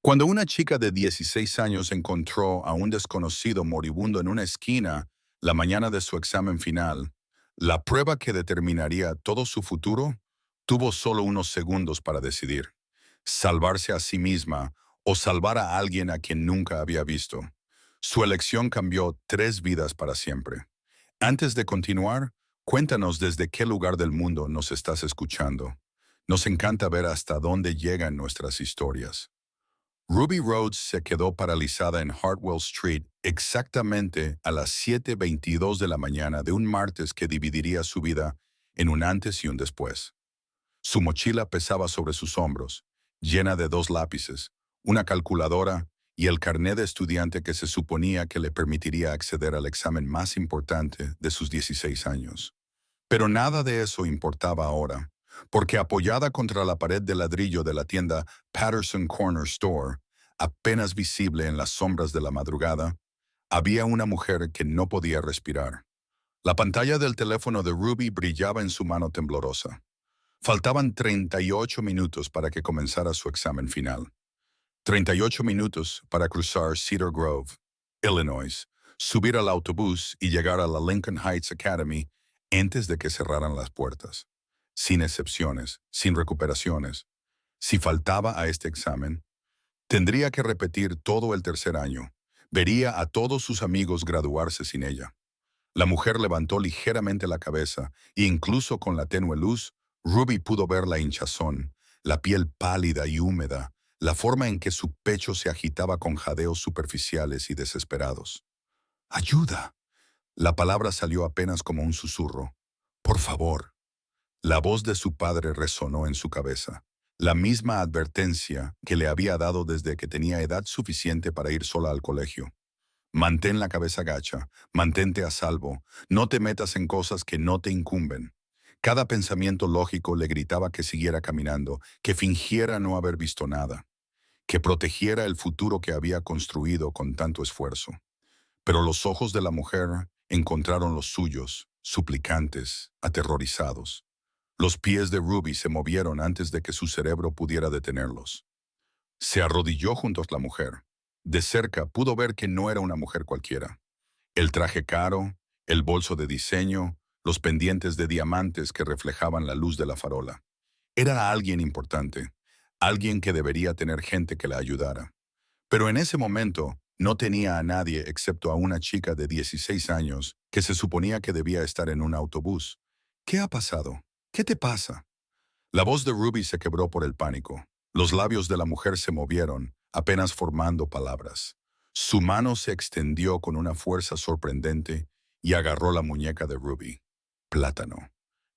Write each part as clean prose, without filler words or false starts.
Cuando una chica de 16 años encontró a un desconocido moribundo en una esquina la mañana de su examen final, la prueba que determinaría todo su futuro, tuvo solo unos segundos para decidir: salvarse a sí misma o salvar a alguien a quien nunca había visto. Su elección cambió 3 vidas para siempre. Antes de continuar, cuéntanos desde qué lugar del mundo nos estás escuchando. Nos encanta ver hasta dónde llegan nuestras historias. Ruby Rhodes se quedó paralizada en Hartwell Street exactamente a las 7:22 de la mañana de un martes que dividiría su vida en un antes y un después. Su mochila pesaba sobre sus hombros, llena de 2 lápices, una calculadora y el carné de estudiante que se suponía que le permitiría acceder al examen más importante de sus 16 años. Pero nada de eso importaba ahora, porque apoyada contra la pared de ladrillo de la tienda Patterson Corner Store, apenas visible en las sombras de la madrugada, había una mujer que no podía respirar. La pantalla del teléfono de Ruby brillaba en su mano temblorosa. Faltaban 38 minutos para que comenzara su examen final. 38 minutos para cruzar Cedar Grove, Illinois, subir al autobús y llegar a la Lincoln Heights Academy antes de que cerraran las puertas. Sin excepciones, sin recuperaciones. Si faltaba a este examen, tendría que repetir todo el tercer año. Vería a todos sus amigos graduarse sin ella. La mujer levantó ligeramente la cabeza e incluso con la tenue luz, Ruby pudo ver la hinchazón, la piel pálida y húmeda, la forma en que su pecho se agitaba con jadeos superficiales y desesperados. ¡Ayuda! La palabra salió apenas como un susurro. ¡Por favor! La voz de su padre resonó en su cabeza. La misma advertencia que le había dado desde que tenía edad suficiente para ir sola al colegio. Mantén la cabeza gacha, mantente a salvo, no te metas en cosas que no te incumben. Cada pensamiento lógico le gritaba que siguiera caminando, que fingiera no haber visto nada, que protegiera el futuro que había construido con tanto esfuerzo. Pero los ojos de la mujer encontraron los suyos, suplicantes, aterrorizados. Los pies de Ruby se movieron antes de que su cerebro pudiera detenerlos. Se arrodilló junto a la mujer. De cerca pudo ver que no era una mujer cualquiera. El traje caro, el bolso de diseño, los pendientes de diamantes que reflejaban la luz de la farola. Era alguien importante, alguien que debería tener gente que la ayudara. Pero en ese momento no tenía a nadie excepto a una chica de 16 años que se suponía que debía estar en un autobús. ¿Qué ha pasado? ¿Qué te pasa? La voz de Ruby se quebró por el pánico. Los labios de la mujer se movieron, apenas formando palabras. Su mano se extendió con una fuerza sorprendente y agarró la muñeca de Ruby. Plátano.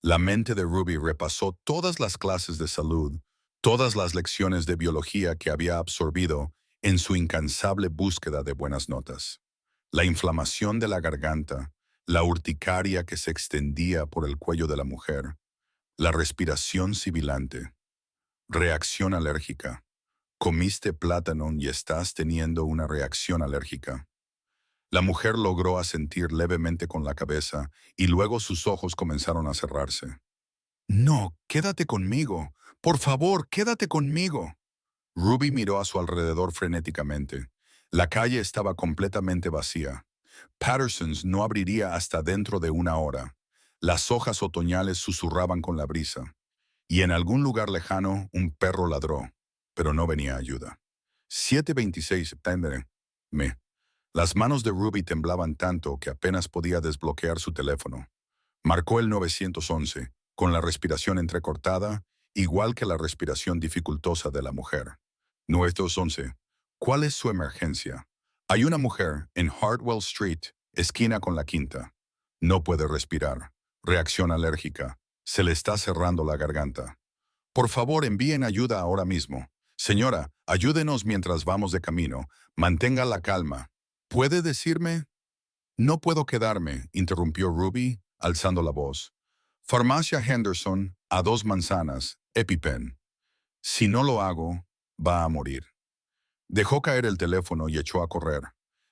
La mente de Ruby repasó todas las clases de salud, todas las lecciones de biología que había absorbido en su incansable búsqueda de buenas notas. La inflamación de la garganta, la urticaria que se extendía por el cuello de la mujer, la respiración sibilante, reacción alérgica. Comiste plátano y estás teniendo una reacción alérgica. La mujer logró asentir levemente con la cabeza y luego sus ojos comenzaron a cerrarse. No, quédate conmigo. Por favor, quédate conmigo. Ruby miró a su alrededor frenéticamente. La calle estaba completamente vacía. Patterson's no abriría hasta dentro de una hora. Las hojas otoñales susurraban con la brisa. Y en algún lugar lejano un perro ladró, pero no venía ayuda. 7:26 septiembre. Las manos de Ruby temblaban tanto que apenas podía desbloquear su teléfono. Marcó el 911, con la respiración entrecortada, igual que la respiración dificultosa de la mujer. 911. ¿Cuál es su emergencia? Hay una mujer en Hartwell Street, esquina con la Quinta. No puede respirar. Reacción alérgica. Se le está cerrando la garganta. Por favor, envíen ayuda ahora mismo. Señora, ayúdenos mientras vamos de camino. Mantenga la calma. ¿Puede decirme? No puedo quedarme, interrumpió Ruby, alzando la voz. Farmacia Henderson, a 2 manzanas, EpiPen. Si no lo hago, va a morir. Dejó caer el teléfono y echó a correr.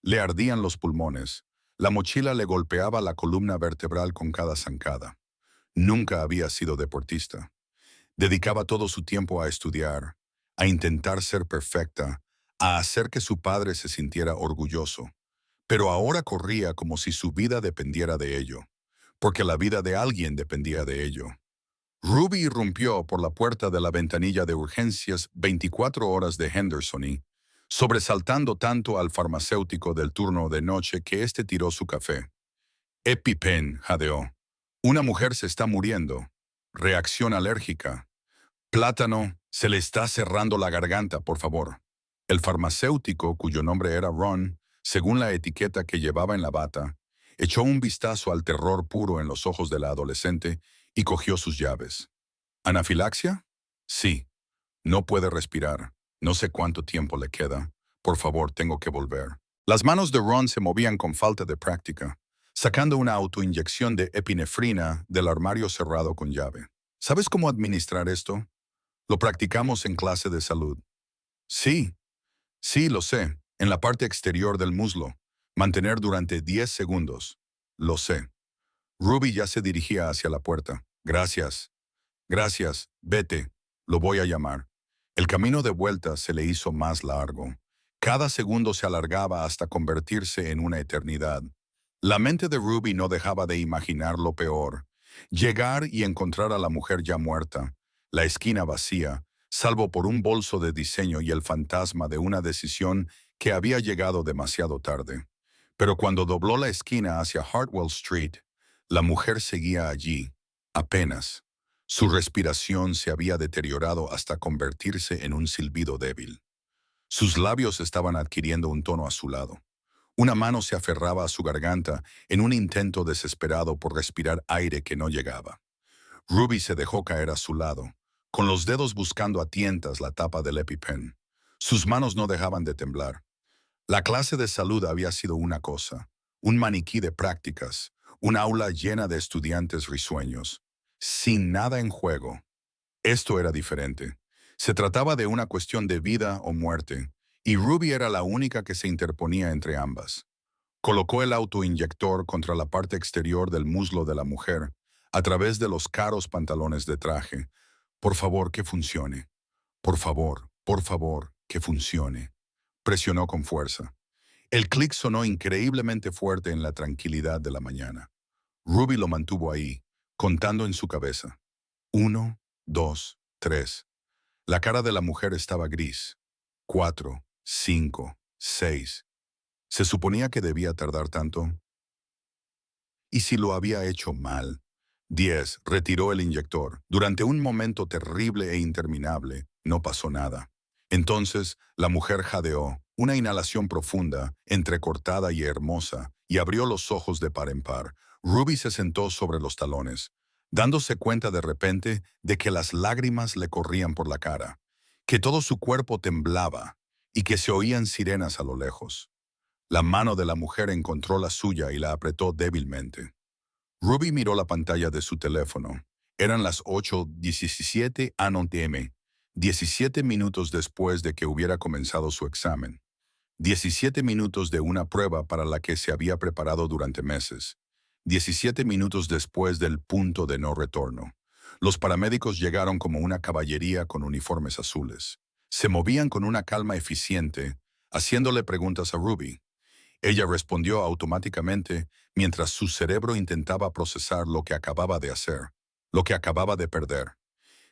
Le ardían los pulmones. La mochila le golpeaba la columna vertebral con cada zancada. Nunca había sido deportista. Dedicaba todo su tiempo a estudiar, a intentar ser perfecta, a hacer que su padre se sintiera orgulloso. Pero ahora corría como si su vida dependiera de ello, porque la vida de alguien dependía de ello. Ruby irrumpió por la puerta de la ventanilla de urgencias 24 horas de Henderson y, sobresaltando tanto al farmacéutico del turno de noche que éste tiró su café. EpiPen, jadeó. Una mujer se está muriendo. Reacción alérgica. Plátano, se le está cerrando la garganta, por favor. El farmacéutico, cuyo nombre era Ron, según la etiqueta que llevaba en la bata, echó un vistazo al terror puro en los ojos de la adolescente y cogió sus llaves. ¿Anafilaxia? Sí. No puede respirar. No sé cuánto tiempo le queda. Por favor, tengo que volver. Las manos de Ron se movían con falta de práctica, sacando una autoinyección de epinefrina del armario cerrado con llave. ¿Sabes cómo administrar esto? Lo practicamos en clase de salud. Sí, sí, lo sé. En la parte exterior del muslo. Mantener durante 10 segundos. Lo sé. Ruby ya se dirigía hacia la puerta. Gracias. Gracias. Vete. Lo voy a llamar. El camino de vuelta se le hizo más largo. Cada segundo se alargaba hasta convertirse en una eternidad. La mente de Ruby no dejaba de imaginar lo peor. Llegar y encontrar a la mujer ya muerta, la esquina vacía, salvo por un bolso de diseño y el fantasma de una decisión que había llegado demasiado tarde. Pero cuando dobló la esquina hacia Hartwell Street, la mujer seguía allí, apenas. Su respiración se había deteriorado hasta convertirse en un silbido débil. Sus labios estaban adquiriendo un tono azulado. Una mano se aferraba a su garganta en un intento desesperado por respirar aire que no llegaba. Ruby se dejó caer a su lado, con los dedos buscando a tientas la tapa del EpiPen. Sus manos no dejaban de temblar. La clase de salud había sido una cosa, un maniquí de prácticas, un aula llena de estudiantes risueños, sin nada en juego. Esto era diferente. Se trataba de una cuestión de vida o muerte, y Ruby era la única que se interponía entre ambas. Colocó el autoinyector contra la parte exterior del muslo de la mujer, a través de los caros pantalones de traje. Por favor, que funcione. Por favor, que funcione. Presionó con fuerza. El clic sonó increíblemente fuerte en la tranquilidad de la mañana. Ruby lo mantuvo ahí, contando en su cabeza. 1, 2, 3. La cara de la mujer estaba gris. 4, 5, 6. ¿Se suponía que debía tardar tanto? ¿Y si lo había hecho mal? 10. Retiró el inyector. Durante un momento terrible e interminable, no pasó nada. Entonces, la mujer jadeó, una inhalación profunda, entrecortada y hermosa, y abrió los ojos de par en par. Ruby se sentó sobre los talones, dándose cuenta de repente de que las lágrimas le corrían por la cara, que todo su cuerpo temblaba y que se oían sirenas a lo lejos. La mano de la mujer encontró la suya y la apretó débilmente. Ruby miró la pantalla de su teléfono. Eran las 8:17 a.m., 17 minutos después de que hubiera comenzado su examen. 17 minutos de una prueba para la que se había preparado durante meses. 17 minutos después del punto de no retorno. Los paramédicos llegaron como una caballería con uniformes azules. Se movían con una calma eficiente, haciéndole preguntas a Ruby. Ella respondió automáticamente mientras su cerebro intentaba procesar lo que acababa de hacer, lo que acababa de perder.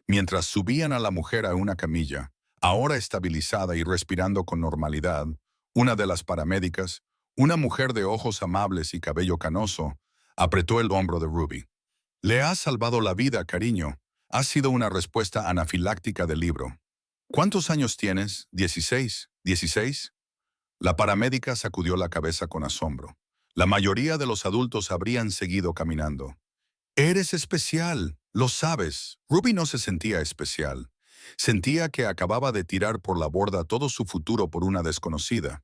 Mientras subían a la mujer a una camilla, ahora estabilizada y respirando con normalidad, una de las paramédicas, una mujer de ojos amables y cabello canoso, apretó el hombro de Ruby. Le has salvado la vida, cariño. Ha sido una respuesta anafiláctica del libro. ¿Cuántos años tienes? ¿16? ¿16? La paramédica sacudió la cabeza con asombro. La mayoría de los adultos habrían seguido caminando. Eres especial, lo sabes. Ruby no se sentía especial. Sentía que acababa de tirar por la borda todo su futuro por una desconocida.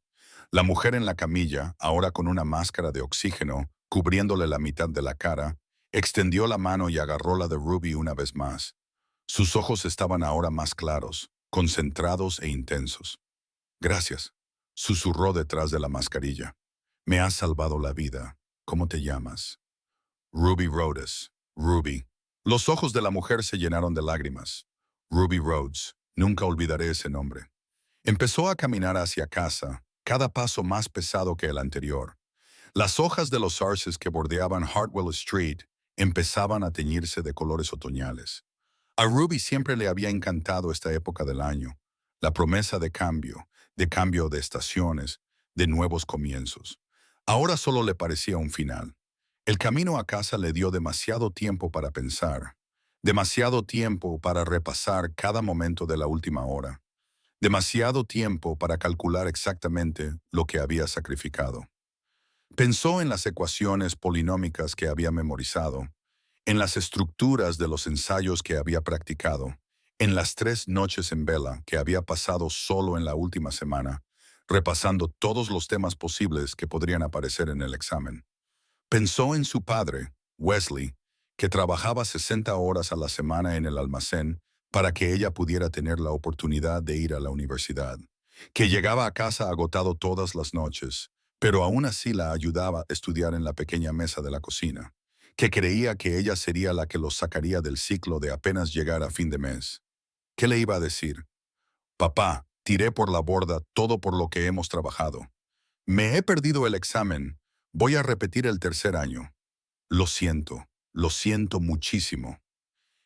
La mujer en la camilla, ahora con una máscara de oxígeno, cubriéndole la mitad de la cara, extendió la mano y agarró la de Ruby una vez más. Sus ojos estaban ahora más claros, concentrados e intensos. Gracias, susurró detrás de la mascarilla. Me has salvado la vida. ¿Cómo te llamas? Ruby Rhodes. Ruby. Los ojos de la mujer se llenaron de lágrimas. Ruby Rhodes. Nunca olvidaré ese nombre. Empezó a caminar hacia casa, cada paso más pesado que el anterior. Las hojas de los arces que bordeaban Hartwell Street empezaban a teñirse de colores otoñales. A Ruby siempre le había encantado esta época del año, la promesa de cambio de estaciones, de nuevos comienzos. Ahora solo le parecía un final. El camino a casa le dio demasiado tiempo para pensar, demasiado tiempo para repasar cada momento de la última hora, demasiado tiempo para calcular exactamente lo que había sacrificado. Pensó en las ecuaciones polinómicas que había memorizado, en las estructuras de los ensayos que había practicado, en las 3 noches en vela que había pasado solo en la última semana, repasando todos los temas posibles que podrían aparecer en el examen. Pensó en su padre, Wesley, que trabajaba 60 horas a la semana en el almacén para que ella pudiera tener la oportunidad de ir a la universidad, que llegaba a casa agotado todas las noches, pero aún así la ayudaba a estudiar en la pequeña mesa de la cocina, que creía que ella sería la que los sacaría del ciclo de apenas llegar a fin de mes. ¿Qué le iba a decir? Papá, tiré por la borda todo por lo que hemos trabajado. Me he perdido el examen. Voy a repetir el tercer año. Lo siento muchísimo.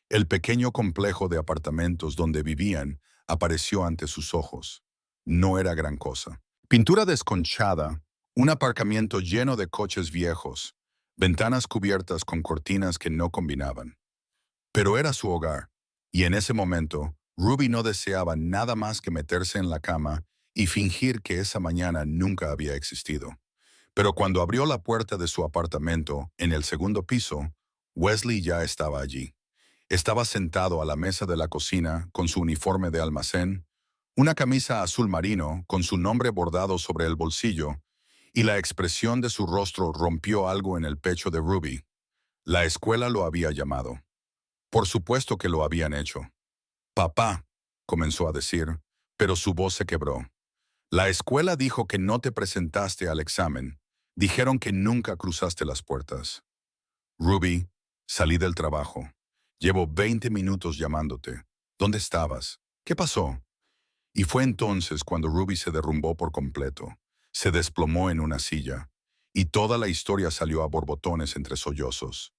El pequeño complejo de apartamentos donde vivían apareció ante sus ojos. No era gran cosa. Pintura desconchada, un aparcamiento lleno de coches viejos, ventanas cubiertas con cortinas que no combinaban. Pero era su hogar, y en ese momento, Ruby no deseaba nada más que meterse en la cama y fingir que esa mañana nunca había existido. Pero cuando abrió la puerta de su apartamento, en el segundo piso, Wesley ya estaba allí. Estaba sentado a la mesa de la cocina con su uniforme de almacén, una camisa azul marino con su nombre bordado sobre el bolsillo, y la expresión de su rostro rompió algo en el pecho de Ruby. La escuela lo había llamado. Por supuesto que lo habían hecho. Papá, comenzó a decir, pero su voz se quebró. La escuela dijo que no te presentaste al examen. Dijeron que nunca cruzaste las puertas. Ruby, salí del trabajo. Llevo 20 minutos llamándote. ¿Dónde estabas? ¿Qué pasó? Y fue entonces cuando Ruby se derrumbó por completo. Se desplomó en una silla. Y toda la historia salió a borbotones entre sollozos.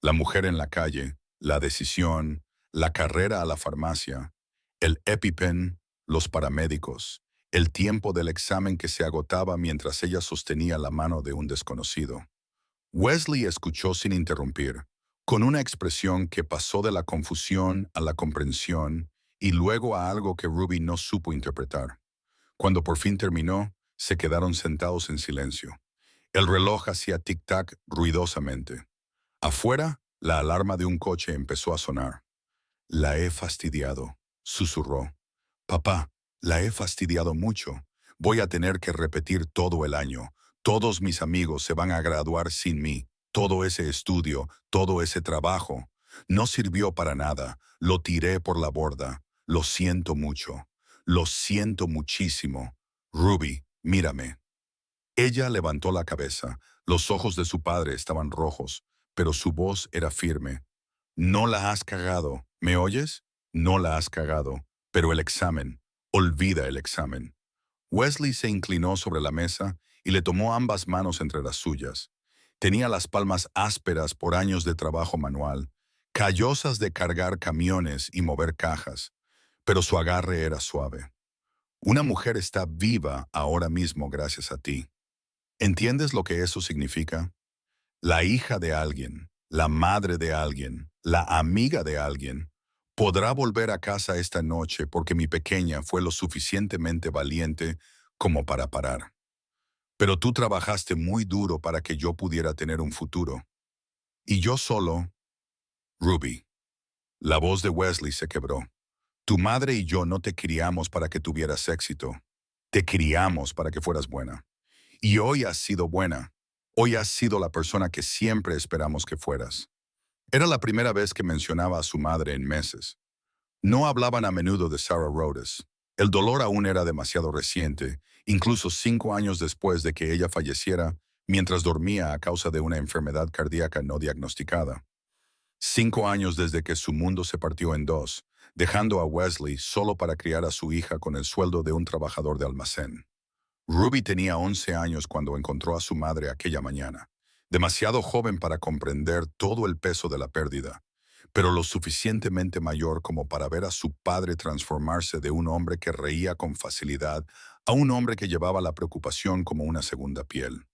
La mujer en la calle, la decisión, la carrera a la farmacia, el EpiPen, los paramédicos, el tiempo del examen que se agotaba mientras ella sostenía la mano de un desconocido. Wesley escuchó sin interrumpir, con una expresión que pasó de la confusión a la comprensión y luego a algo que Ruby no supo interpretar. Cuando por fin terminó, se quedaron sentados en silencio. El reloj hacía tic-tac ruidosamente. Afuera, la alarma de un coche empezó a sonar. La he fastidiado, susurró. Papá, la he fastidiado mucho. Voy a tener que repetir todo el año. Todos mis amigos se van a graduar sin mí. Todo ese estudio, todo ese trabajo. No sirvió para nada. Lo tiré por la borda. Lo siento mucho. Lo siento muchísimo. Ruby, mírame. Ella levantó la cabeza. Los ojos de su padre estaban rojos, pero su voz era firme. No la has cagado. ¿Me oyes? No la has cagado. Pero el examen. Olvida el examen. Wesley se inclinó sobre la mesa y le tomó ambas manos entre las suyas. Tenía las palmas ásperas por años de trabajo manual, callosas de cargar camiones y mover cajas, pero su agarre era suave. Una mujer está viva ahora mismo gracias a ti. ¿Entiendes lo que eso significa? La hija de alguien, la madre de alguien, la amiga de alguien, podrá volver a casa esta noche porque mi pequeña fue lo suficientemente valiente como para parar. Pero tú trabajaste muy duro para que yo pudiera tener un futuro. Y yo solo, Ruby. La voz de Wesley se quebró. Tu madre y yo no te criamos para que tuvieras éxito. Te criamos para que fueras buena. Y hoy has sido buena. Hoy has sido la persona que siempre esperamos que fueras. Era la primera vez que mencionaba a su madre en meses. No hablaban a menudo de Sarah Rhodes. El dolor aún era demasiado reciente, incluso 5 años después de que ella falleciera mientras dormía a causa de una enfermedad cardíaca no diagnosticada. 5 años desde que su mundo se partió en dos, dejando a Wesley solo para criar a su hija con el sueldo de un trabajador de almacén. Ruby tenía 11 años cuando encontró a su madre aquella mañana, demasiado joven para comprender todo el peso de la pérdida, pero lo suficientemente mayor como para ver a su padre transformarse de un hombre que reía con facilidad a un hombre que llevaba la preocupación como una segunda piel.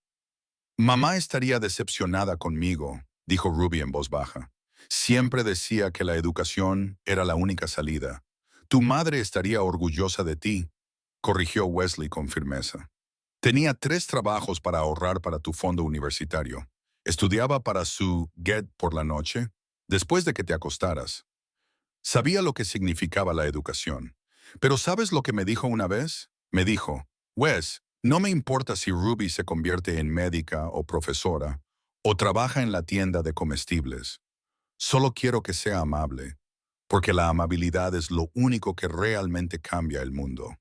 Mamá estaría decepcionada conmigo, dijo Ruby en voz baja. Siempre decía que la educación era la única salida. Tu madre estaría orgullosa de ti, corrigió Wesley con firmeza. Tenía 3 trabajos para ahorrar para tu fondo universitario. Estudiaba para su GED por la noche, después de que te acostaras. Sabía lo que significaba la educación. Pero ¿sabes lo que me dijo una vez? Me dijo, Wes, no me importa si Ruby se convierte en médica o profesora, o trabaja en la tienda de comestibles. Solo quiero que sea amable, porque la amabilidad es lo único que realmente cambia el mundo.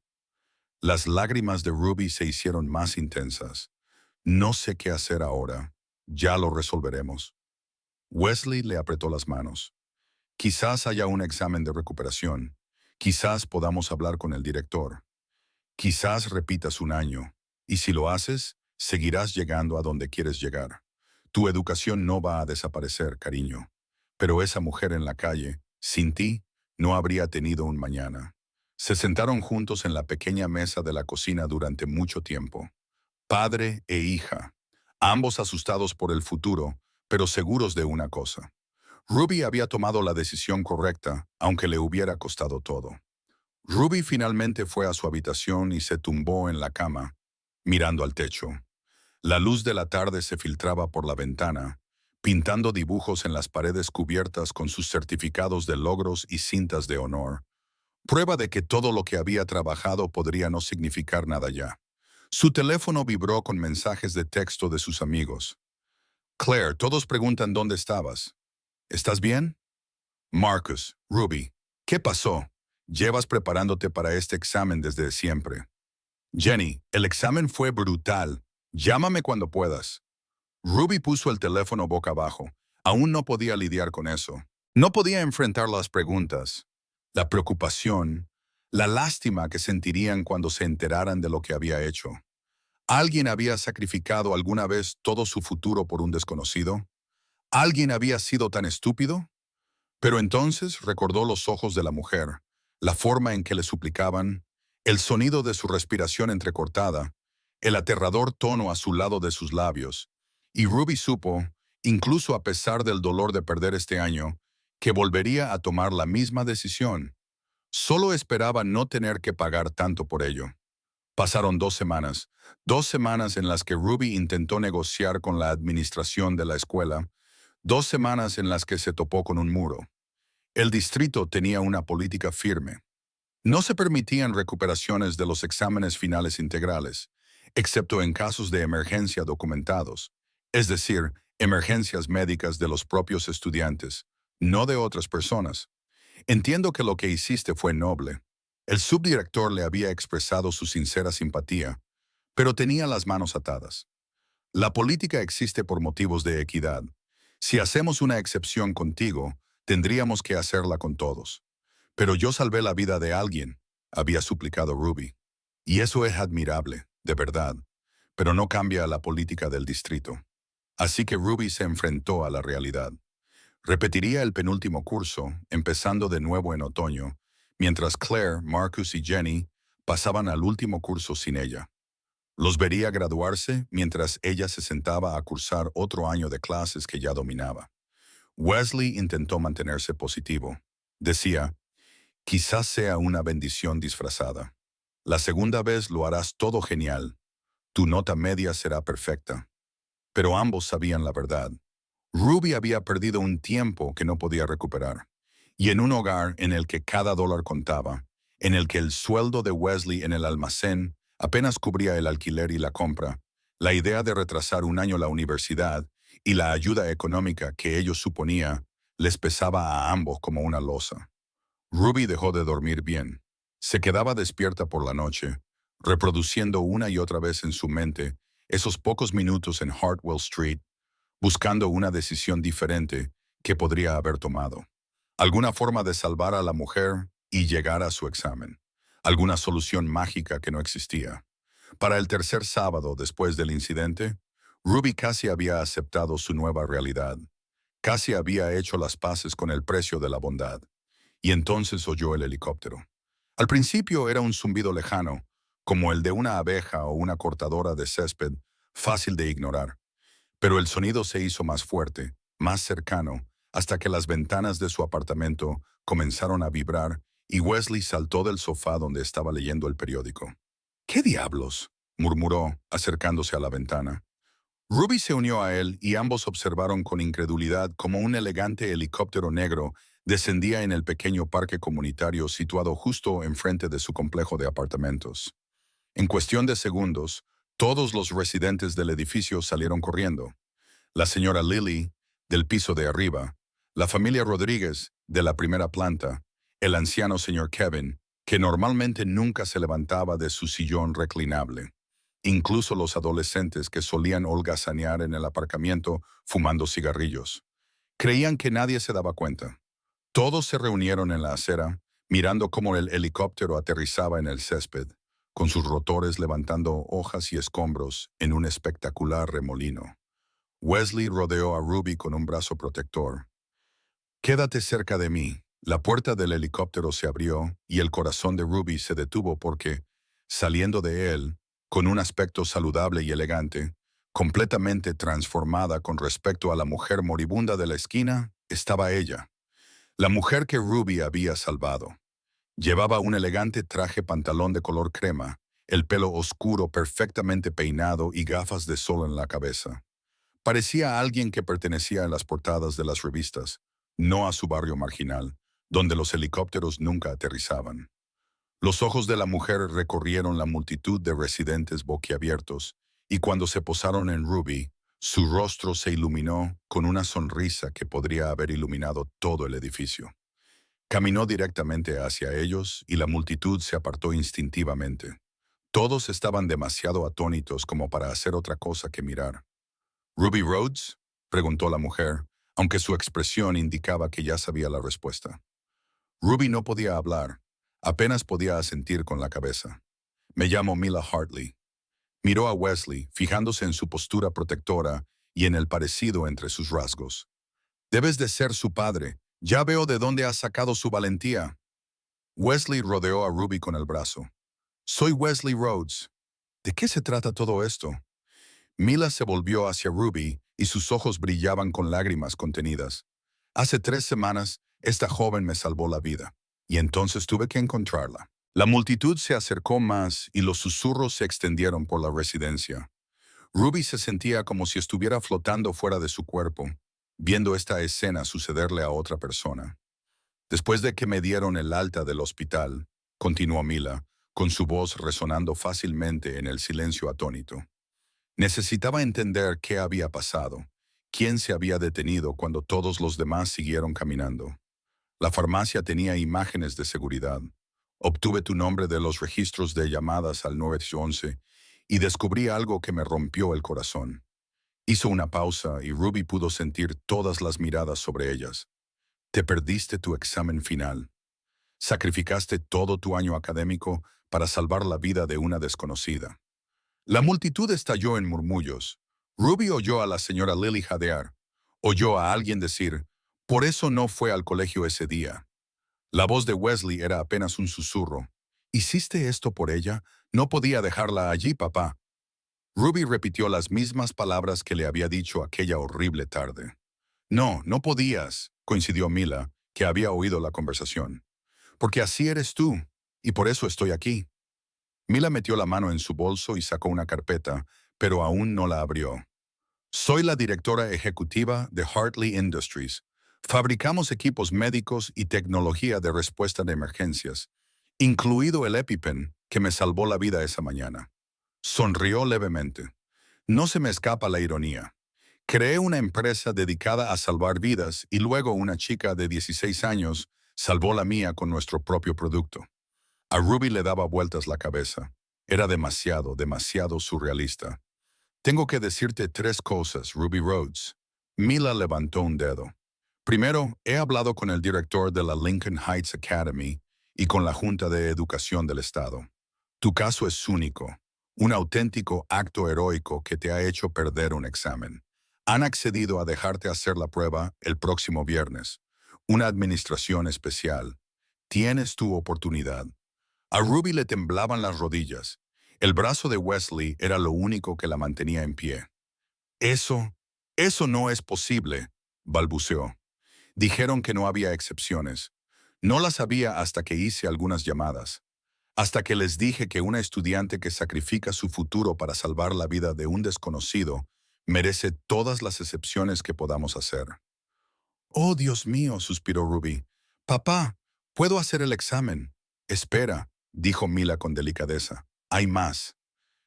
Las lágrimas de Ruby se hicieron más intensas. No sé qué hacer ahora. Ya lo resolveremos. Wesley le apretó las manos. Quizás haya un examen de recuperación. Quizás podamos hablar con el director. Quizás repitas un año. Y si lo haces, seguirás llegando a donde quieres llegar. Tu educación no va a desaparecer, cariño. Pero esa mujer en la calle, sin ti, no habría tenido un mañana. Se sentaron juntos en la pequeña mesa de la cocina durante mucho tiempo. Padre e hija, ambos asustados por el futuro, pero seguros de una cosa. Ruby había tomado la decisión correcta, aunque le hubiera costado todo. Ruby finalmente fue a su habitación y se tumbó en la cama, mirando al techo. La luz de la tarde se filtraba por la ventana, pintando dibujos en las paredes cubiertas con sus certificados de logros y cintas de honor. Prueba de que todo lo que había trabajado podría no significar nada ya. Su teléfono vibró con mensajes de texto de sus amigos. Claire, todos preguntan dónde estabas. ¿Estás bien? Marcus, Ruby, ¿qué pasó? Llevas preparándote para este examen desde siempre. Jenny, el examen fue brutal. Llámame cuando puedas. Ruby puso el teléfono boca abajo. Aún no podía lidiar con eso. No podía enfrentar las preguntas, la preocupación, la lástima que sentirían cuando se enteraran de lo que había hecho. ¿Alguien había sacrificado alguna vez todo su futuro por un desconocido? ¿Alguien había sido tan estúpido? Pero entonces recordó los ojos de la mujer, la forma en que le suplicaban, el sonido de su respiración entrecortada, el aterrador tono azulado de sus labios, y Ruby supo, incluso a pesar del dolor de perder este año, que volvería a tomar la misma decisión. Solo esperaba no tener que pagar tanto por ello. Pasaron 2 semanas en las que Ruby intentó negociar con la administración de la escuela, 2 semanas en las que se topó con un muro. El distrito tenía una política firme. No se permitían recuperaciones de los exámenes finales integrales, excepto en casos de emergencia documentados, es decir, emergencias médicas de los propios estudiantes, no de otras personas. Entiendo que lo que hiciste fue noble. El subdirector le había expresado su sincera simpatía, pero tenía las manos atadas. La política existe por motivos de equidad. Si hacemos una excepción contigo, tendríamos que hacerla con todos. Pero yo salvé la vida de alguien, había suplicado Ruby. Y eso es admirable, de verdad, pero no cambia la política del distrito. Así que Ruby se enfrentó a la realidad. Repetiría el penúltimo curso, empezando de nuevo en otoño, mientras Claire, Marcus y Jenny pasaban al último curso sin ella. Los vería graduarse mientras ella se sentaba a cursar otro año de clases que ya dominaba. Wesley intentó mantenerse positivo. Decía, quizás sea una bendición disfrazada. La segunda vez lo harás todo genial. Tu nota media será perfecta. Pero ambos sabían la verdad. Ruby había perdido un tiempo que no podía recuperar. Y en un hogar en el que cada dólar contaba, en el que el sueldo de Wesley en el almacén apenas cubría el alquiler y la compra, la idea de retrasar un año la universidad y la ayuda económica que ello suponía les pesaba a ambos como una losa. Ruby dejó de dormir bien. Se quedaba despierta por la noche, reproduciendo una y otra vez en su mente esos pocos minutos en Hartwell Street, buscando una decisión diferente que podría haber tomado. Alguna forma de salvar a la mujer y llegar a su examen. Alguna solución mágica que no existía. Para el tercer sábado después del incidente, Ruby casi había aceptado su nueva realidad. Casi había hecho las paces con el precio de la bondad. Y entonces oyó el helicóptero. Al principio era un zumbido lejano, como el de una abeja o una cortadora de césped, fácil de ignorar. Pero el sonido se hizo más fuerte, más cercano, hasta que las ventanas de su apartamento comenzaron a vibrar y Wesley saltó del sofá donde estaba leyendo el periódico. ¿Qué diablos?, murmuró, acercándose a la ventana. Ruby se unió a él y ambos observaron con incredulidad cómo un elegante helicóptero negro descendía en el pequeño parque comunitario situado justo enfrente de su complejo de apartamentos. En cuestión de segundos, todos los residentes del edificio salieron corriendo. La señora Lily, del piso de arriba, la familia Rodríguez, de la primera planta, el anciano señor Kevin, que normalmente nunca se levantaba de su sillón reclinable. Incluso los adolescentes que solían holgazanear en el aparcamiento fumando cigarrillos. Creían que nadie se daba cuenta. Todos se reunieron en la acera, mirando cómo el helicóptero aterrizaba en el césped, con sus rotores levantando hojas y escombros en un espectacular remolino. Wesley rodeó a Ruby con un brazo protector. «Quédate cerca de mí». La puerta del helicóptero se abrió y el corazón de Ruby se detuvo porque, saliendo de él, con un aspecto saludable y elegante, completamente transformada con respecto a la mujer moribunda de la esquina, estaba ella. La mujer que Ruby había salvado. Llevaba un elegante traje pantalón de color crema, el pelo oscuro perfectamente peinado y gafas de sol en la cabeza. Parecía alguien que pertenecía a las portadas de las revistas, no a su barrio marginal, donde los helicópteros nunca aterrizaban. Los ojos de la mujer recorrieron la multitud de residentes boquiabiertos, y cuando se posaron en Ruby, su rostro se iluminó con una sonrisa que podría haber iluminado todo el edificio. Caminó directamente hacia ellos y la multitud se apartó instintivamente. Todos estaban demasiado atónitos como para hacer otra cosa que mirar. «¿Ruby Rhodes?», preguntó la mujer, aunque su expresión indicaba que ya sabía la respuesta. Ruby no podía hablar, apenas podía asentir con la cabeza. «Me llamo Mila Hartley». Miró a Wesley, fijándose en su postura protectora y en el parecido entre sus rasgos. «Debes de ser su padre. Ya veo de dónde has sacado su valentía». Wesley rodeó a Ruby con el brazo. «Soy Wesley Rhodes». «¿De qué se trata todo esto?». Mila se volvió hacia Ruby y sus ojos brillaban con lágrimas contenidas. «Hace 3 semanas, esta joven me salvó la vida, y entonces tuve que encontrarla». La multitud se acercó más y los susurros se extendieron por la residencia. Ruby se sentía como si estuviera flotando fuera de su cuerpo, viendo esta escena sucederle a otra persona. «Después de que me dieron el alta del hospital», continuó Mila, con su voz resonando fácilmente en el silencio atónito. Necesitaba entender qué había pasado, quién se había detenido cuando todos los demás siguieron caminando. La farmacia tenía imágenes de seguridad. Obtuve tu nombre de los registros de llamadas al 911 y descubrí algo que me rompió el corazón. Hizo una pausa y Ruby pudo sentir todas las miradas sobre ellas. Te perdiste tu examen final. Sacrificaste todo tu año académico para salvar la vida de una desconocida. La multitud estalló en murmullos. Ruby oyó a la señora Lily jadear. Oyó a alguien decir, «Por eso no fue al colegio ese día». La voz de Wesley era apenas un susurro. «¿Hiciste esto por ella? No podía dejarla allí, papá». Ruby repitió las mismas palabras que le había dicho aquella horrible tarde. «No, no podías», coincidió Mila, que había oído la conversación. «Porque así eres tú, y por eso estoy aquí». Mila metió la mano en su bolso y sacó una carpeta, pero aún no la abrió. «Soy la directora ejecutiva de Hartley Industries. Fabricamos equipos médicos y tecnología de respuesta de emergencias, incluido el EpiPen, que me salvó la vida esa mañana». Sonrió levemente. «No se me escapa la ironía. Creé una empresa dedicada a salvar vidas y luego una chica de 16 años salvó la mía con nuestro propio producto». A Ruby le daba vueltas la cabeza. Era demasiado, demasiado surrealista. «Tengo que decirte 3 cosas, Ruby Rhodes». Mila levantó un dedo. Primero, he hablado con el director de la Lincoln Heights Academy y con la Junta de Educación del Estado. Tu caso es único, un auténtico acto heroico que te ha hecho perder un examen. Han accedido a dejarte hacer la prueba el próximo viernes. Una administración especial. Tienes tu oportunidad. A Ruby le temblaban las rodillas. El brazo de Wesley era lo único que la mantenía en pie. Eso, eso no es posible, balbuceó. Dijeron que no había excepciones. No las había hasta que hice algunas llamadas. Hasta que les dije que una estudiante que sacrifica su futuro para salvar la vida de un desconocido merece todas las excepciones que podamos hacer. Oh, Dios mío, suspiró Ruby. Papá, ¿puedo hacer el examen? Espera, dijo Mila con delicadeza. Hay más.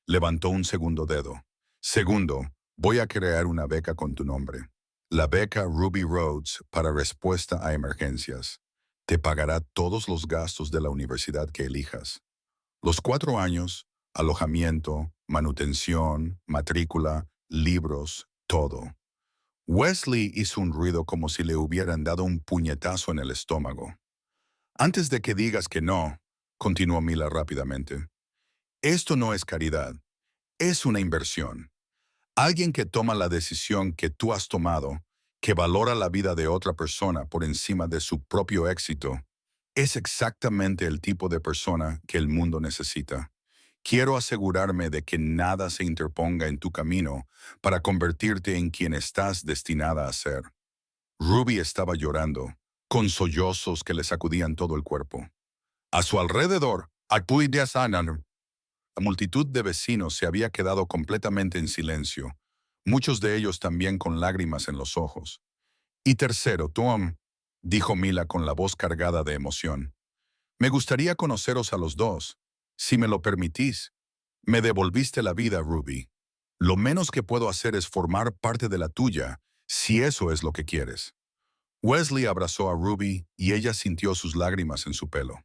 Levantó un segundo dedo. Segundo, voy a crear una beca con tu nombre. La beca Ruby Rhodes para respuesta a emergencias. Te pagará todos los gastos de la universidad que elijas. Los 4 años, alojamiento, manutención, matrícula, libros, todo. Wesley hizo un ruido como si le hubieran dado un puñetazo en el estómago. Antes de que digas que no, continuó Mila rápidamente, esto no es caridad, es una inversión. Alguien que toma la decisión que tú has tomado, que valora la vida de otra persona por encima de su propio éxito, es exactamente el tipo de persona que el mundo necesita. Quiero asegurarme de que nada se interponga en tu camino para convertirte en quien estás destinada a ser. Ruby estaba llorando, con sollozos que le sacudían todo el cuerpo. A su alrededor, la multitud de vecinos se había quedado completamente en silencio, muchos de ellos también con lágrimas en los ojos. Y tercero, Tom, dijo Mila con la voz cargada de emoción. Me gustaría conoceros a los dos, si me lo permitís. Me devolviste la vida, Ruby. Lo menos que puedo hacer es formar parte de la tuya, si eso es lo que quieres. Wesley abrazó a Ruby y ella sintió sus lágrimas en su pelo.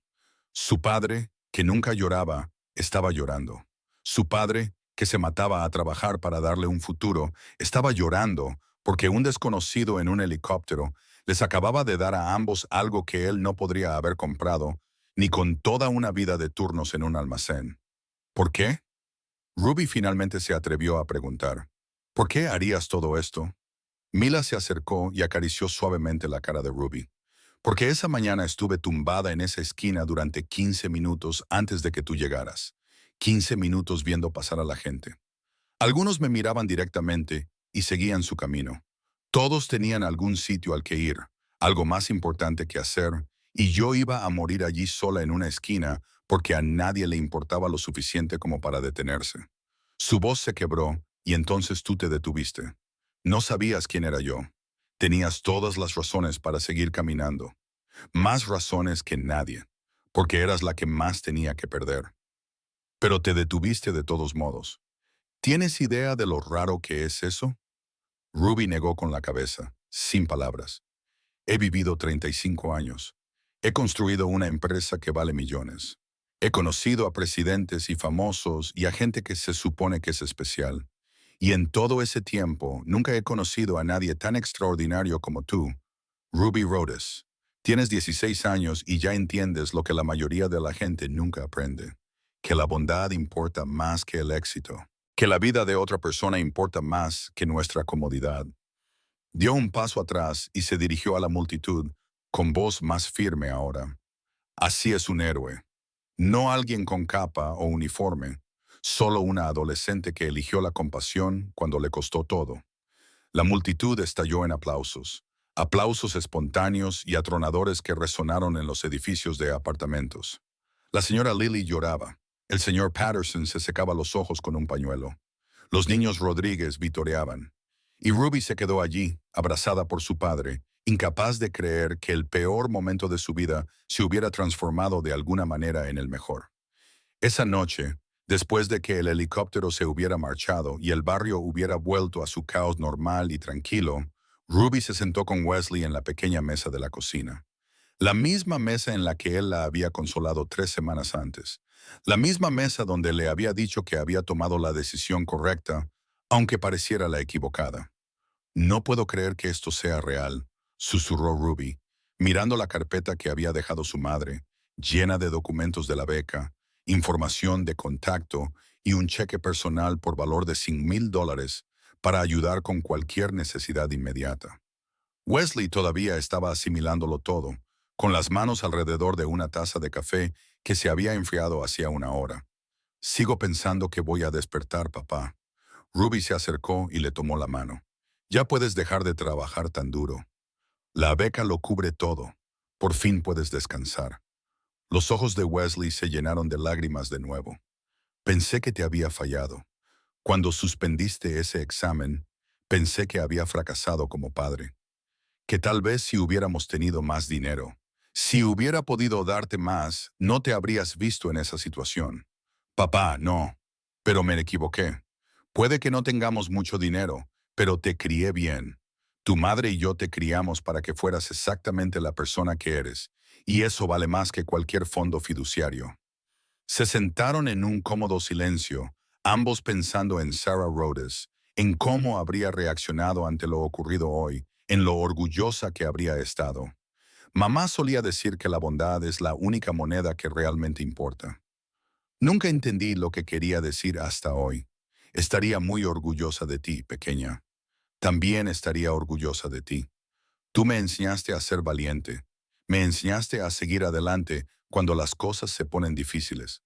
Su padre, que nunca lloraba, estaba llorando. Su padre, que se mataba a trabajar para darle un futuro, estaba llorando porque un desconocido en un helicóptero les acababa de dar a ambos algo que él no podría haber comprado, ni con toda una vida de turnos en un almacén. ¿Por qué? Ruby finalmente se atrevió a preguntar. ¿Por qué harías todo esto? Mila se acercó y acarició suavemente la cara de Ruby. Porque esa mañana estuve tumbada en esa esquina durante 15 minutos antes de que tú llegaras. 15 minutos viendo pasar a la gente. Algunos me miraban directamente y seguían su camino. Todos tenían algún sitio al que ir, algo más importante que hacer, y yo iba a morir allí sola en una esquina porque a nadie le importaba lo suficiente como para detenerse. Su voz se quebró y entonces tú te detuviste. No sabías quién era yo. Tenías todas las razones para seguir caminando. Más razones que nadie, porque eras la que más tenía que perder. Pero te detuviste de todos modos. ¿Tienes idea de lo raro que es eso? Ruby negó con la cabeza, sin palabras. He vivido 35 años. He construido una empresa que vale millones. He conocido a presidentes y famosos y a gente que se supone que es especial. Y en todo ese tiempo nunca he conocido a nadie tan extraordinario como tú, Ruby Rhodes. Tienes 16 años y ya entiendes lo que la mayoría de la gente nunca aprende. Que la bondad importa más que el éxito. Que la vida de otra persona importa más que nuestra comodidad. Dio un paso atrás y se dirigió a la multitud, con voz más firme ahora. Así es un héroe. No alguien con capa o uniforme, solo una adolescente que eligió la compasión cuando le costó todo. La multitud estalló en aplausos, aplausos espontáneos y atronadores que resonaron en los edificios de apartamentos. La señora Lily lloraba. El señor Patterson se secaba los ojos con un pañuelo. Los niños Rodríguez vitoreaban. Y Ruby se quedó allí, abrazada por su padre, incapaz de creer que el peor momento de su vida se hubiera transformado de alguna manera en el mejor. Esa noche, después de que el helicóptero se hubiera marchado y el barrio hubiera vuelto a su caos normal y tranquilo, Ruby se sentó con Wesley en la pequeña mesa de la cocina. La misma mesa en la que él la había consolado 3 semanas antes. La misma mesa donde le había dicho que había tomado la decisión correcta, aunque pareciera la equivocada. No puedo creer que esto sea real, susurró Ruby, mirando la carpeta que había dejado su madre, llena de documentos de la beca, información de contacto y un cheque personal por valor de $100,000 para ayudar con cualquier necesidad inmediata. Wesley todavía estaba asimilándolo todo, con las manos alrededor de una taza de café que se había enfriado hacía una hora. Sigo pensando que voy a despertar, papá. Ruby se acercó y le tomó la mano. Ya puedes dejar de trabajar tan duro. La beca lo cubre todo. Por fin puedes descansar. Los ojos de Wesley se llenaron de lágrimas de nuevo. Pensé que te había fallado. Cuando suspendiste ese examen, pensé que había fracasado como padre. Que tal vez si hubiéramos tenido más dinero, si hubiera podido darte más, no te habrías visto en esa situación. Papá, no. Pero me equivoqué. Puede que no tengamos mucho dinero, pero te crié bien. Tu madre y yo te criamos para que fueras exactamente la persona que eres, y eso vale más que cualquier fondo fiduciario. Se sentaron en un cómodo silencio, ambos pensando en Sarah Rhodes, en cómo habría reaccionado ante lo ocurrido hoy, en lo orgullosa que habría estado. Mamá solía decir que la bondad es la única moneda que realmente importa. Nunca entendí lo que quería decir hasta hoy. Estaría muy orgullosa de ti, pequeña. También estaría orgullosa de ti. Tú me enseñaste a ser valiente. Me enseñaste a seguir adelante cuando las cosas se ponen difíciles.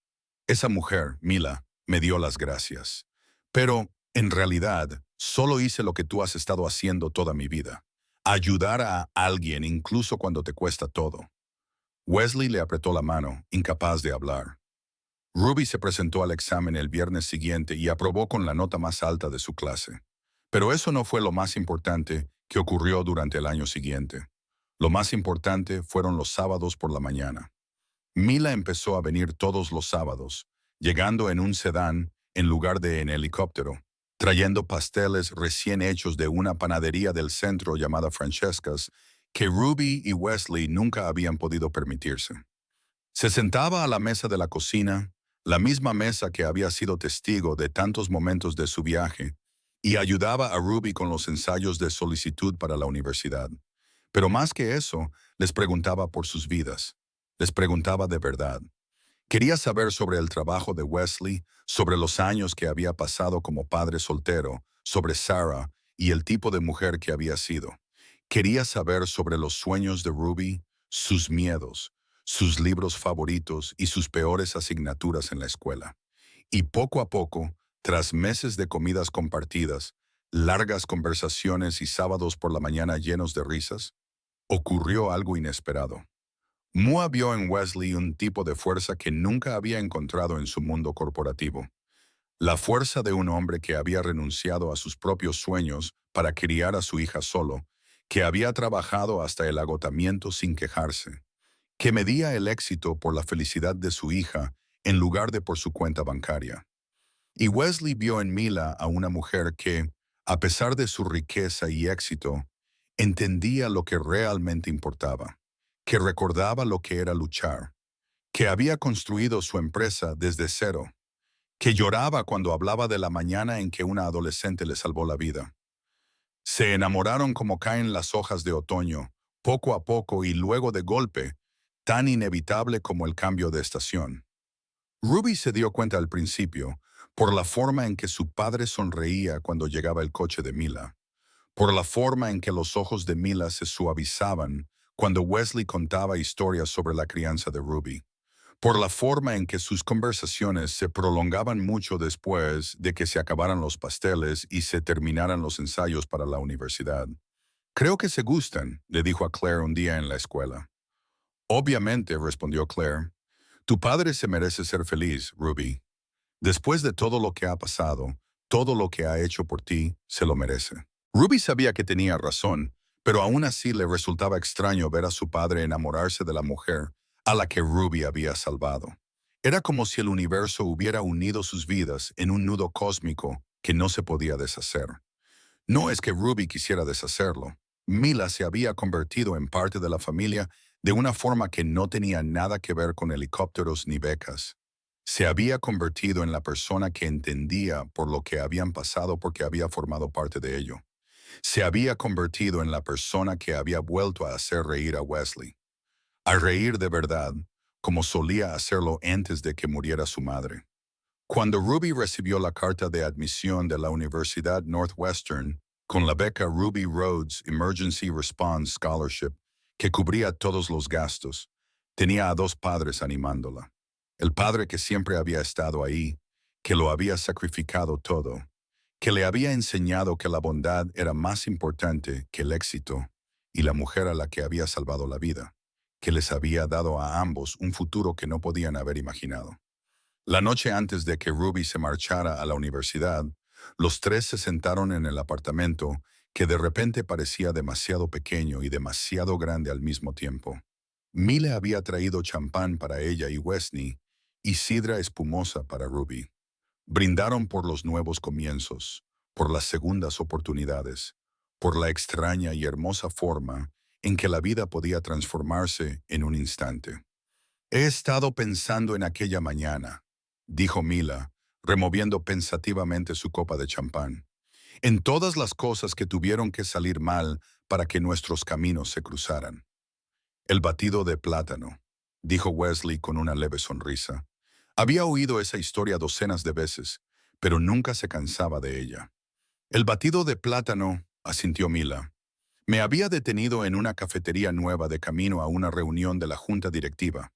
Esa mujer, Mila, me dio las gracias. Pero, en realidad, solo hice lo que tú has estado haciendo toda mi vida. Ayudar a alguien incluso cuando te cuesta todo. Wesley le apretó la mano, incapaz de hablar. Ruby se presentó al examen el viernes siguiente y aprobó con la nota más alta de su clase. Pero eso no fue lo más importante que ocurrió durante el año siguiente. Lo más importante fueron los sábados por la mañana. Mila empezó a venir todos los sábados, llegando en un sedán en lugar de en helicóptero, trayendo pasteles recién hechos de una panadería del centro llamada Francesca's que Ruby y Wesley nunca habían podido permitirse. Se sentaba a la mesa de la cocina, la misma mesa que había sido testigo de tantos momentos de su viaje, y ayudaba a Ruby con los ensayos de solicitud para la universidad. Pero más que eso, les preguntaba por sus vidas. Les preguntaba de verdad. Quería saber sobre el trabajo de Wesley, sobre los años que había pasado como padre soltero, sobre Sarah y el tipo de mujer que había sido. Quería saber sobre los sueños de Ruby, sus miedos, sus libros favoritos y sus peores asignaturas en la escuela. Y poco a poco, tras meses de comidas compartidas, largas conversaciones y sábados por la mañana llenos de risas, ocurrió algo inesperado. Mua vio en Wesley un tipo de fuerza que nunca había encontrado en su mundo corporativo. La fuerza de un hombre que había renunciado a sus propios sueños para criar a su hija solo, que había trabajado hasta el agotamiento sin quejarse, que medía el éxito por la felicidad de su hija en lugar de por su cuenta bancaria. Y Wesley vio en Mila a una mujer que, a pesar de su riqueza y éxito, entendía lo que realmente importaba, que recordaba lo que era luchar, que había construido su empresa desde cero, que lloraba cuando hablaba de la mañana en que una adolescente le salvó la vida. Se enamoraron como caen las hojas de otoño, poco a poco y luego de golpe, tan inevitable como el cambio de estación. Ruby se dio cuenta al principio, por la forma en que su padre sonreía cuando llegaba el coche de Mila, por la forma en que los ojos de Mila se suavizaban cuando Wesley contaba historias sobre la crianza de Ruby, por la forma en que sus conversaciones se prolongaban mucho después de que se acabaran los pasteles y se terminaran los ensayos para la universidad. Creo que se gustan, le dijo a Claire un día en la escuela. Obviamente, respondió Claire. Tu padre se merece ser feliz, Ruby. Después de todo lo que ha pasado, todo lo que ha hecho por ti, se lo merece. Ruby sabía que tenía razón, pero aún así le resultaba extraño ver a su padre enamorarse de la mujer a la que Ruby había salvado. Era como si el universo hubiera unido sus vidas en un nudo cósmico que no se podía deshacer. No es que Ruby quisiera deshacerlo. Mila se había convertido en parte de la familia de una forma que no tenía nada que ver con helicópteros ni becas. Se había convertido en la persona que entendía por lo que habían pasado porque había formado parte de ello. Se había convertido en la persona que había vuelto a hacer reír a Wesley. A reír de verdad, como solía hacerlo antes de que muriera su madre. Cuando Ruby recibió la carta de admisión de la Universidad Northwestern con la beca Ruby Rhodes Emergency Response Scholarship, que cubría todos los gastos, tenía a dos padres animándola. El padre que siempre había estado ahí, que lo había sacrificado todo, que le había enseñado que la bondad era más importante que el éxito, y la mujer a la que había salvado la vida, que les había dado a ambos un futuro que no podían haber imaginado. La noche antes de que Ruby se marchara a la universidad, los tres se sentaron en el apartamento que de repente parecía demasiado pequeño y demasiado grande al mismo tiempo. Mile había traído champán para ella y Wesley y sidra espumosa para Ruby. Brindaron por los nuevos comienzos, por las segundas oportunidades, por la extraña y hermosa forma en que la vida podía transformarse en un instante. He estado pensando en aquella mañana, dijo Mila, removiendo pensativamente su copa de champán, en todas las cosas que tuvieron que salir mal para que nuestros caminos se cruzaran. El batido de plátano, dijo Wesley con una leve sonrisa. Había oído esa historia docenas de veces, pero nunca se cansaba de ella. El batido de plátano, asintió Mila. Me había detenido en una cafetería nueva de camino a una reunión de la junta directiva.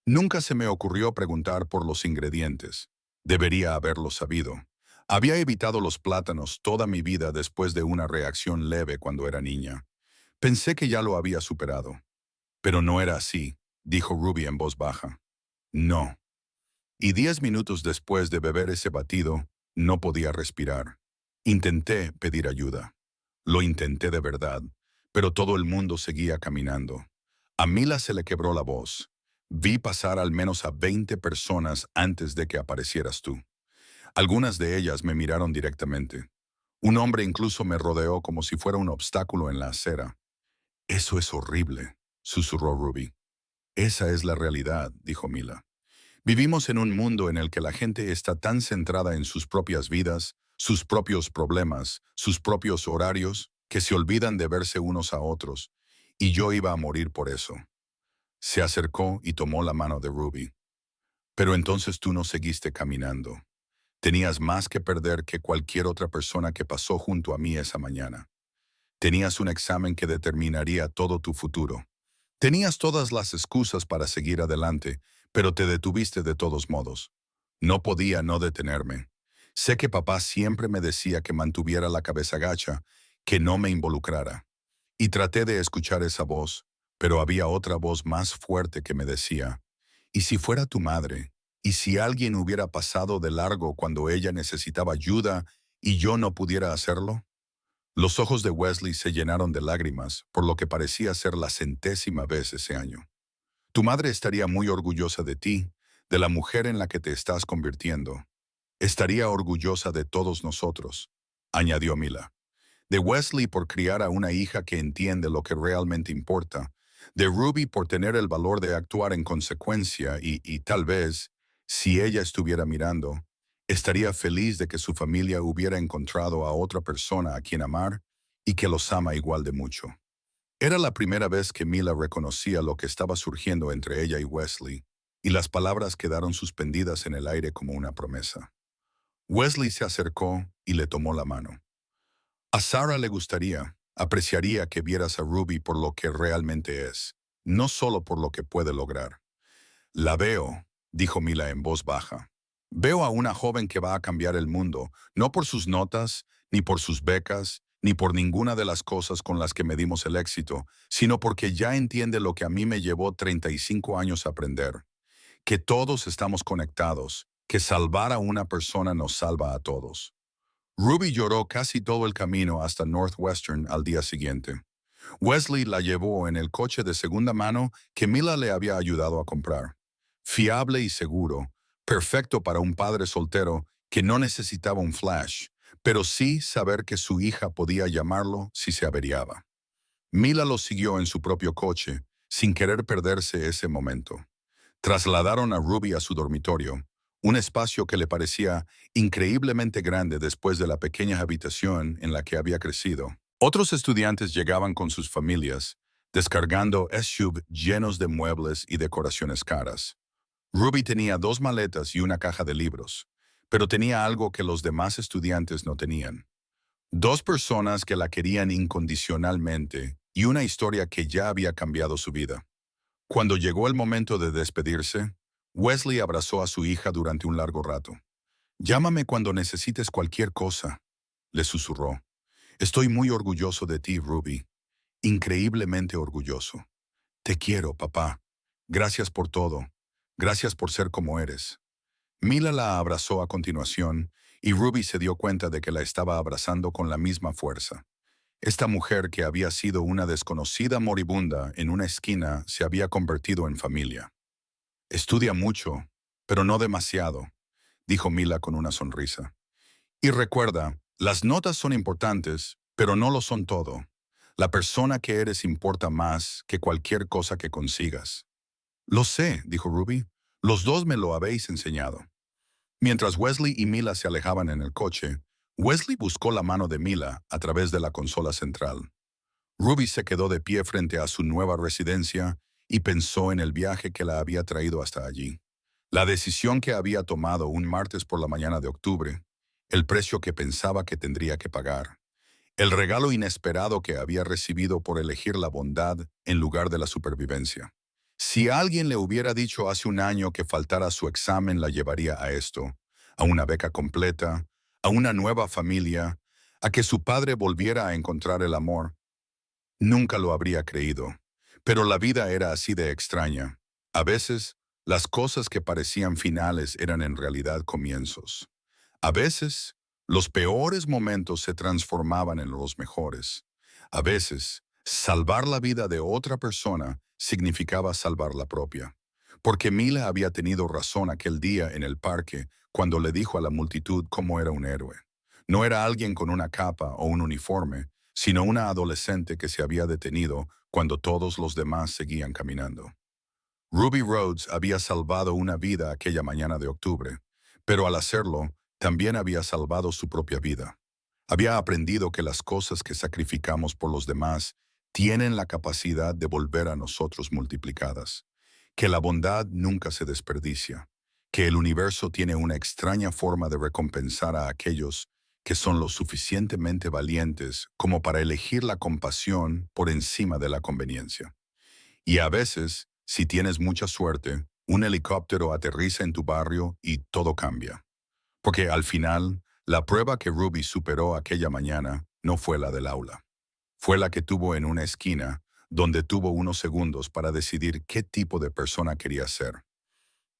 Nunca se me ocurrió preguntar por los ingredientes. Debería haberlo sabido. Había evitado los plátanos toda mi vida después de una reacción leve cuando era niña. Pensé que ya lo había superado. Pero no era así, dijo Ruby en voz baja. No. Y 10 minutos después de beber ese batido, no podía respirar. Intenté pedir ayuda. Lo intenté de verdad, pero todo el mundo seguía caminando. A Mila se le quebró la voz. Vi pasar al menos a 20 personas antes de que aparecieras tú. Algunas de ellas me miraron directamente. Un hombre incluso me rodeó como si fuera un obstáculo en la acera. Eso es horrible, susurró Ruby. Esa es la realidad, dijo Mila. Vivimos en un mundo en el que la gente está tan centrada en sus propias vidas, sus propios problemas, sus propios horarios, que se olvidan de verse unos a otros, y yo iba a morir por eso. Se acercó y tomó la mano de Ruby. Pero entonces tú no seguiste caminando. Tenías más que perder que cualquier otra persona que pasó junto a mí esa mañana. Tenías un examen que determinaría todo tu futuro. Tenías todas las excusas para seguir adelante, pero te detuviste de todos modos. No podía no detenerme. Sé que papá siempre me decía que mantuviera la cabeza gacha, que no me involucrara. Y traté de escuchar esa voz, pero había otra voz más fuerte que me decía, ¿y si fuera tu madre? ¿Y si alguien hubiera pasado de largo cuando ella necesitaba ayuda y yo no pudiera hacerlo? Los ojos de Wesley se llenaron de lágrimas, por lo que parecía ser la 100ª vez ese año. Tu madre estaría muy orgullosa de ti, de la mujer en la que te estás convirtiendo. Estaría orgullosa de todos nosotros, añadió Mila. De Wesley por criar a una hija que entiende lo que realmente importa, de Ruby por tener el valor de actuar en consecuencia y tal vez, si ella estuviera mirando, estaría feliz de que su familia hubiera encontrado a otra persona a quien amar y que los ama igual de mucho. Era la primera vez que Mila reconocía lo que estaba surgiendo entre ella y Wesley, y las palabras quedaron suspendidas en el aire como una promesa. Wesley se acercó y le tomó la mano. A Sarah le gustaría, apreciaría que vieras a Ruby por lo que realmente es, no solo por lo que puede lograr. La veo, dijo Mila en voz baja. Veo a una joven que va a cambiar el mundo, no por sus notas, ni por sus becas, ni por ninguna de las cosas con las que medimos el éxito, sino porque ya entiende lo que a mí me llevó 35 años aprender, que todos estamos conectados, que salvar a una persona nos salva a todos. Ruby lloró casi todo el camino hasta Northwestern al día siguiente. Wesley la llevó en el coche de segunda mano que Mila le había ayudado a comprar. Fiable y seguro, perfecto para un padre soltero que no necesitaba un flash, pero sí saber que su hija podía llamarlo si se averiaba. Mila lo siguió en su propio coche, sin querer perderse ese momento. Trasladaron a Ruby a su dormitorio, un espacio que le parecía increíblemente grande después de la pequeña habitación en la que había crecido. Otros estudiantes llegaban con sus familias, descargando SUV llenos de muebles y decoraciones caras. Ruby tenía 2 maletas y una caja de libros, pero tenía algo que los demás estudiantes no tenían. 2 personas que la querían incondicionalmente y una historia que ya había cambiado su vida. Cuando llegó el momento de despedirse, Wesley abrazó a su hija durante un largo rato. «Llámame cuando necesites cualquier cosa», le susurró. «Estoy muy orgulloso de ti, Ruby. Increíblemente orgulloso. Te quiero, papá. Gracias por todo. Gracias por ser como eres». Mila la abrazó a continuación y Ruby se dio cuenta de que la estaba abrazando con la misma fuerza. Esta mujer que había sido una desconocida moribunda en una esquina se había convertido en familia. «Estudia mucho, pero no demasiado», dijo Mila con una sonrisa. «Y recuerda, las notas son importantes, pero no lo son todo. La persona que eres importa más que cualquier cosa que consigas». «Lo sé», dijo Ruby. «Los dos me lo habéis enseñado». Mientras Wesley y Mila se alejaban en el coche, Wesley buscó la mano de Mila a través de la consola central. Ruby se quedó de pie frente a su nueva residencia y pensó en el viaje que la había traído hasta allí. La decisión que había tomado un martes por la mañana de octubre, el precio que pensaba que tendría que pagar, el regalo inesperado que había recibido por elegir la bondad en lugar de la supervivencia. Si alguien le hubiera dicho hace un año que faltara su examen la llevaría a esto, a una beca completa, a una nueva familia, a que su padre volviera a encontrar el amor, nunca lo habría creído. Pero la vida era así de extraña. A veces, las cosas que parecían finales eran en realidad comienzos. A veces, los peores momentos se transformaban en los mejores. A veces, salvar la vida de otra persona significaba salvar la propia. Porque Mila había tenido razón aquel día en el parque cuando le dijo a la multitud cómo era un héroe. No era alguien con una capa o un uniforme, sino una adolescente que se había detenido cuando todos los demás seguían caminando. Ruby Rhodes había salvado una vida aquella mañana de octubre, pero al hacerlo, también había salvado su propia vida. Había aprendido que las cosas que sacrificamos por los demás tienen la capacidad de volver a nosotros multiplicadas, que la bondad nunca se desperdicia, que el universo tiene una extraña forma de recompensar a aquellos que son lo suficientemente valientes como para elegir la compasión por encima de la conveniencia. Y a veces, si tienes mucha suerte, un helicóptero aterriza en tu barrio y todo cambia. Porque al final, la prueba que Ruby superó aquella mañana no fue la del aula. Fue la que tuvo en una esquina, donde tuvo unos segundos para decidir qué tipo de persona quería ser.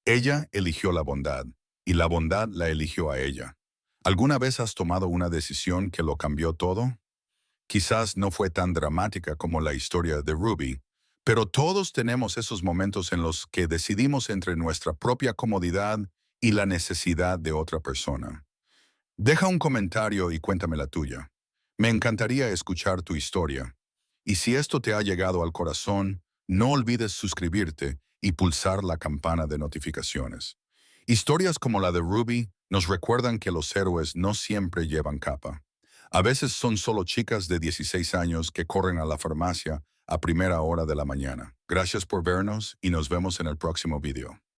Ella eligió la bondad, y la bondad la eligió a ella. ¿Alguna vez has tomado una decisión que lo cambió todo? Quizás no fue tan dramática como la historia de Ruby, pero todos tenemos esos momentos en los que decidimos entre nuestra propia comodidad y la necesidad de otra persona. Deja un comentario y cuéntame la tuya. Me encantaría escuchar tu historia. Y si esto te ha llegado al corazón, no olvides suscribirte y pulsar la campana de notificaciones. Historias como la de Ruby nos recuerdan que los héroes no siempre llevan capa. A veces son solo chicas de 16 años que corren a la farmacia a primera hora de la mañana. Gracias por vernos y nos vemos en el próximo video.